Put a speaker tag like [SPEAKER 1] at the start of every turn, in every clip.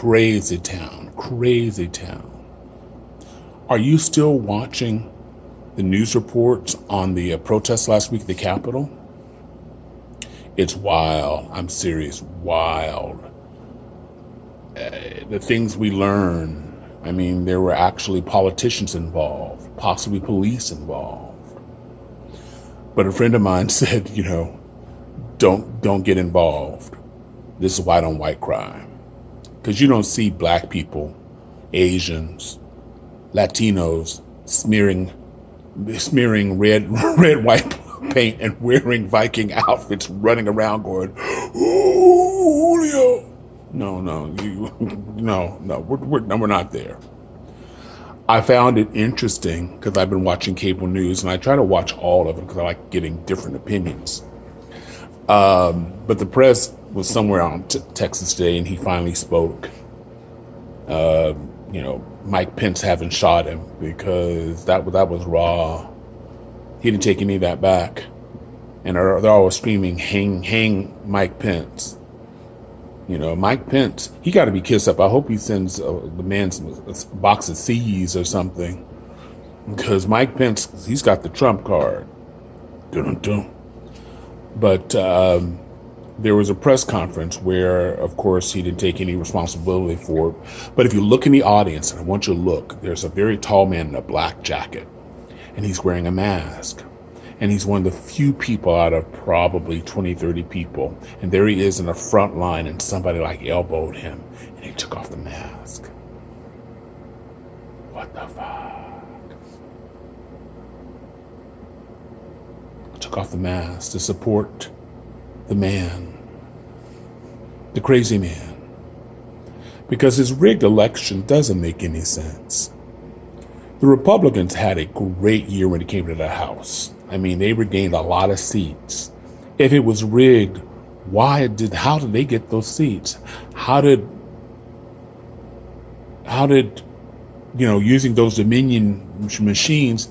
[SPEAKER 1] Crazytown, Crazytown. Are you still watching the news reports on the protests last week at the Capitol? It's wild. I'm serious. Wild. The things we learn. I mean, there were actually politicians involved, possibly police involved. But a friend of mine said, don't get involved. This is white on white crime. Because you don't see black people, Asians, Latinos smearing red, white paint and wearing Viking outfits, running around going, "Ooh, Julio." No, we're not there. I found it interesting because I've been watching cable news, and I try to watch all of it because I like getting different opinions. But the press was somewhere on Texas today, and he finally spoke. Mike Pence haven't shot him because that was raw. He didn't take any of that back, and they're all screaming, "Hang Mike Pence." Mike Pence, he got to be kissed up. I hope he sends the man a box of C's or something, because Mike Pence, he's got the Trump card. Dun-dun-dun. But there was a press conference where, of course, he didn't take any responsibility for it. But if you look in the audience, and I want you to look, there's a very tall man in a black jacket, and he's wearing a mask. And he's one of the few people out of probably 20, 30 people. And there he is in the front line, and somebody elbowed him, and he took off the mask. What the fuck? Took off the mask to support the man, the crazy man. Because his rigged election doesn't make any sense. The Republicans had a great year when it came to the House. I mean, they regained a lot of seats. If it was rigged, how did they get those seats? How did using those Dominion machines,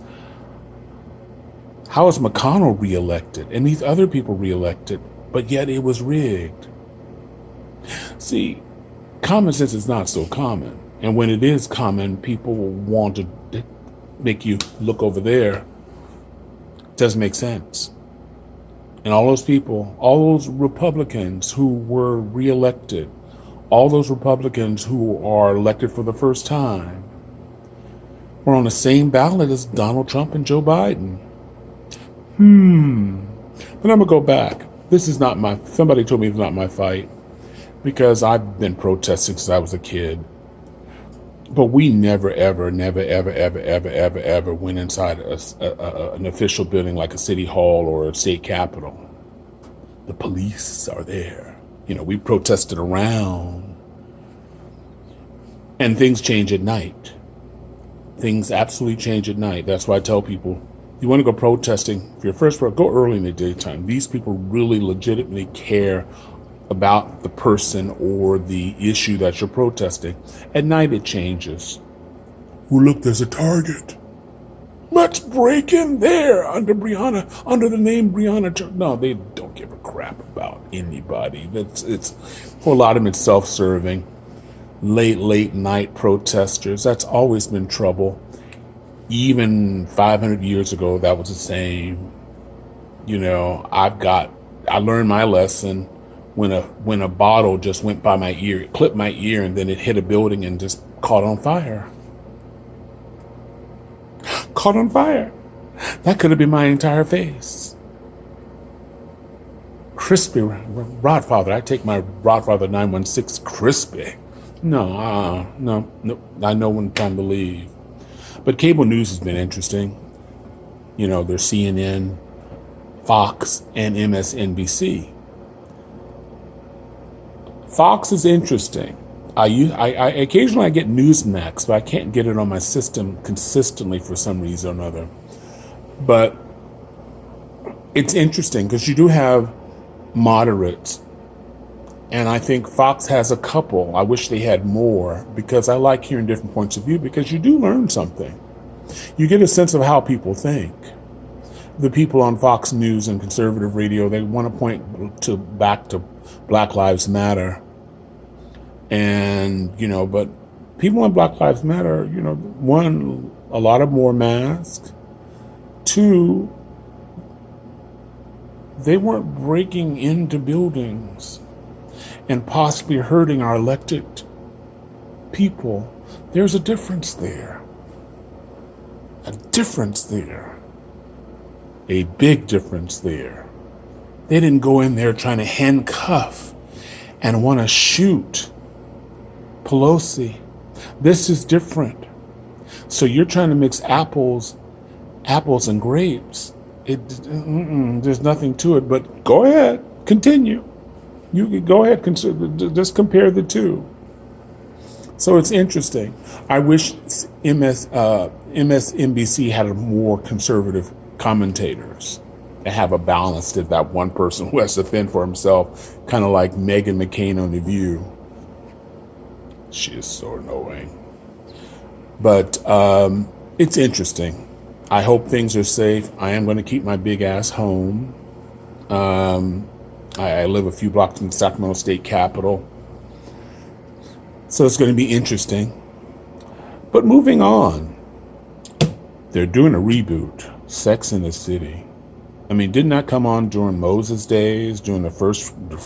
[SPEAKER 1] how is McConnell reelected and these other people reelected, but yet it was rigged? See, common sense is not so common. And when it is common, people will want to make you look over there. Doesn't make sense. And all those people, all those Republicans who were reelected, all those Republicans who are elected for the first time, were on the same ballot as Donald Trump and Joe Biden. But I'm gonna go back. Somebody told me it's not my fight, because I've been protesting since I was a kid. But we never, ever went inside an official building like a city hall or a state capitol. The police are there. We protested around. And things change at night. Things absolutely change at night. That's why I tell people, you want to go protesting, if you're first, go early in the daytime. These people really legitimately care about the person or the issue that you're protesting. At night it changes. Oh, look, there's a target. Let's break in there under the name Breonna. No, they don't give a crap about anybody. It's for a lot of them, it's self-serving. Late night protesters. That's always been trouble. Even 500 years ago, that was the same. I learned my lesson. When a bottle just went by my ear, it clipped my ear, and then it hit a building and just caught on fire. Caught on fire. That could have been my entire face. Crispy Rodfather. I take my Rodfather 916 crispy. No. I know when time to leave. But cable news has been interesting. There's CNN, Fox, and MSNBC. Fox is interesting. I occasionally get Newsmax, but I can't get it on my system consistently for some reason or another. But it's interesting because you do have moderates, and I think Fox has a couple. I wish they had more, because I like hearing different points of view, because you do learn something. You get a sense of how people think. The people on Fox News and conservative radio, they want to point back to Black Lives Matter. And, but people in Black Lives Matter, one, a lot of more masks. Two, they weren't breaking into buildings and possibly hurting our elected people. There's a difference there. A difference there. A big difference there. They didn't go in there trying to handcuff and want to shoot Pelosi. This is different. So you're trying to mix apples and grapes. There's nothing to it, but go ahead, continue. You can go ahead, just compare the two. So it's interesting. I wish MSNBC had more conservative commentators to have a balance to that one person who has to fend for himself, kind of like Meghan McCain on The View. She is so annoying. But it's interesting. I hope things are safe. I am going to keep my big ass home. I live a few blocks from the Sacramento State Capitol. So it's going to be interesting. But moving on, they're doing a reboot, Sex in the City. I mean, didn't that come on during Moses' days, during the first, the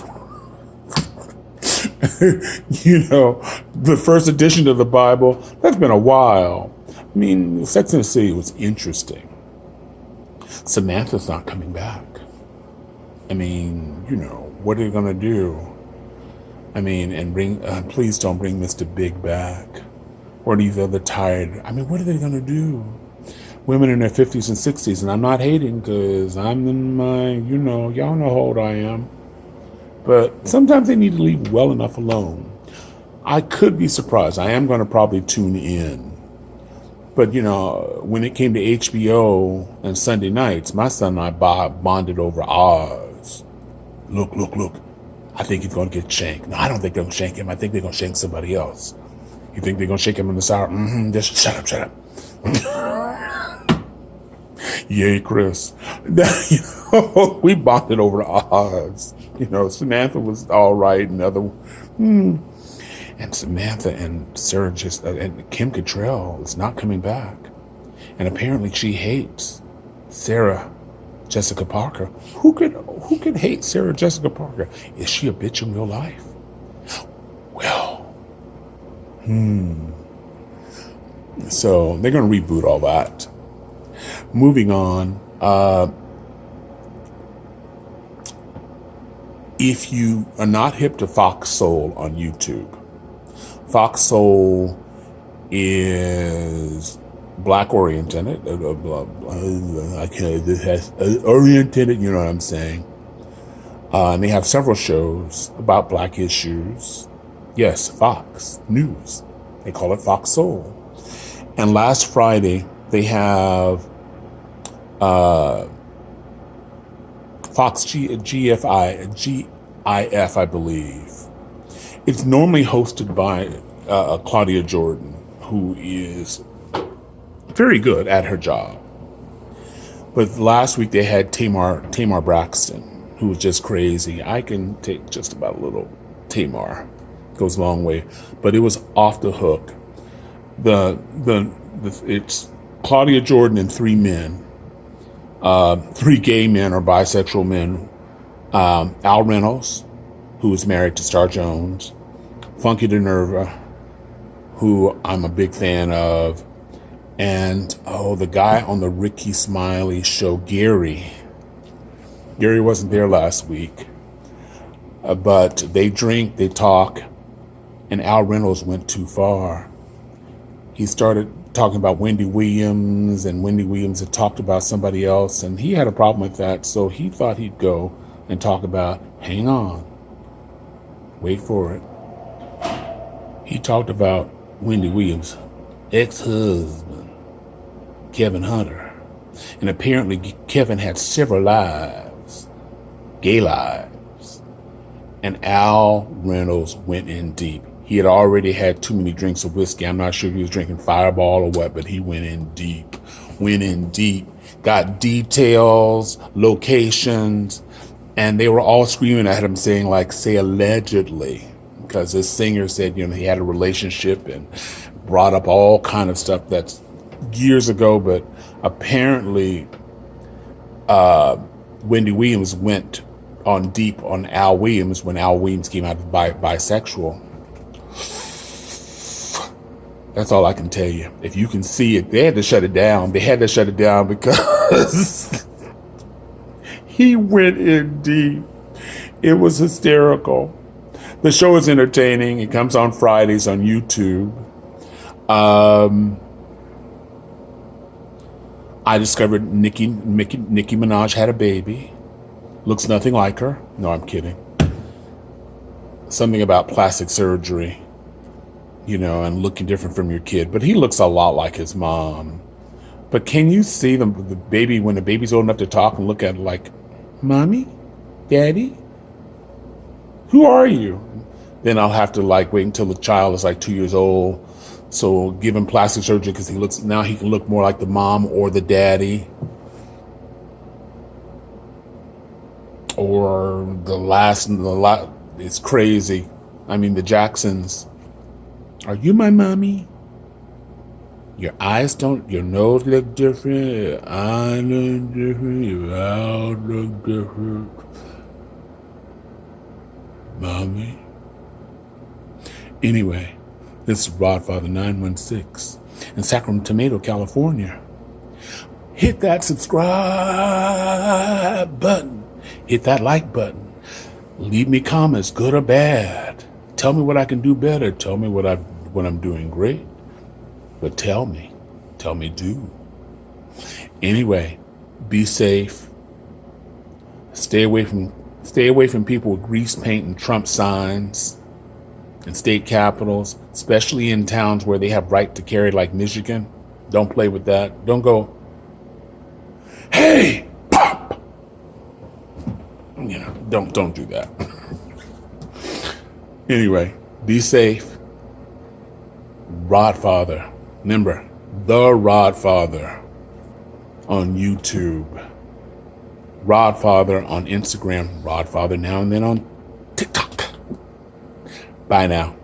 [SPEAKER 1] first edition of the Bible? That's been a while. I mean, Sex in the City was interesting. Samantha's not coming back. I mean, what are they going to do? I mean, and please don't bring Mr. Big back or these other tired. I mean, what are they going to do? Women in their 50s and 60s, and I'm not hating because I'm in my, y'all know how old I am. But sometimes they need to leave well enough alone. I could be surprised. I am going to probably tune in. But, when it came to HBO and Sunday nights, my son and I bonded over Oz. Look. I think he's going to get shanked. No, I don't think they're going to shank him. I think they're going to shank somebody else. You think they're going to shake him in the sour? Just shut up. Yay, Chris. We bonded over Oz. Samantha was all right, and and Samantha and Sarah and Kim Cattrall is not coming back. And apparently she hates Sarah Jessica Parker. Who could hate Sarah Jessica Parker? Is she a bitch in real life? Well, So they're going to reboot all that. Moving on, if you are not hip to Fox Soul on YouTube, Fox Soul is black oriented, oriented, you know what I'm saying? And they have several shows about black issues. Yes, Fox News. They call it Fox Soul. And last Friday, they have Fox GIF, I believe. It's normally hosted by Claudia Jordan, who is very good at her job. But last week they had Tamar Braxton, who was just crazy. I can take just about a little Tamar. Goes a long way. But it was off the hook. It's Claudia Jordan and three men, three gay men or bisexual men. Al Reynolds, who is married to Star Jones, Funky DeNerva, who I'm a big fan of, and the guy on the Ricky Smiley show, Gary. Gary wasn't there last week, but they drink, they talk, and Al Reynolds went too far. He started talking about Wendy Williams, and Wendy Williams had talked about somebody else, and he had a problem with that, so he thought he'd go and talk about, hang on, wait for it. He talked about Wendy Williams' ex-husband, Kevin Hunter. And apparently Kevin had several lives, gay lives. And Al Reynolds went in deep. He had already had too many drinks of whiskey. I'm not sure if he was drinking Fireball or what, but he went in deep. Got details, locations, and they were all screaming at him saying, say allegedly. because this singer said, he had a relationship and brought up all kind of stuff that's years ago. But apparently, Wendy Williams went on deep on Al Williams when Al Williams came out bisexual. That's all I can tell you. If you can see it, they had to shut it down. They had to shut it down because he went in deep. It was hysterical. The show is entertaining. It comes on Fridays on YouTube. I discovered Nicki Minaj had a baby. Looks nothing like her. No, I'm kidding. Something about plastic surgery, and looking different from your kid. But he looks a lot like his mom. But can you see the baby, when the baby's old enough to talk, and look at it like, Mommy? Daddy? Who are you? Then I'll have to wait until the child is 2 years old. So give him plastic surgery because he can look more like the mom or the daddy. Or it's crazy. I mean, the Jacksons. Are you my mommy? Your eyes your nose look different, your eyes look different, your eyes look different. Mommy. Anyway, this is Rodfather 916 in Sacramento, California. Hit that subscribe button. Hit that like button. Leave me comments, good or bad. Tell me what I can do better. Tell me when I'm doing great. But tell me do. Anyway, be safe. Stay away from people with grease paint and Trump signs in state capitals, especially in towns where they have right to carry, like Michigan. Don't play with that. Don't go, hey, pop. Don't do that. Anyway, be safe. Rodfather. Remember, the Rodfather on YouTube. Rodfather on Instagram. Rodfather now and then on TikTok. Bye now.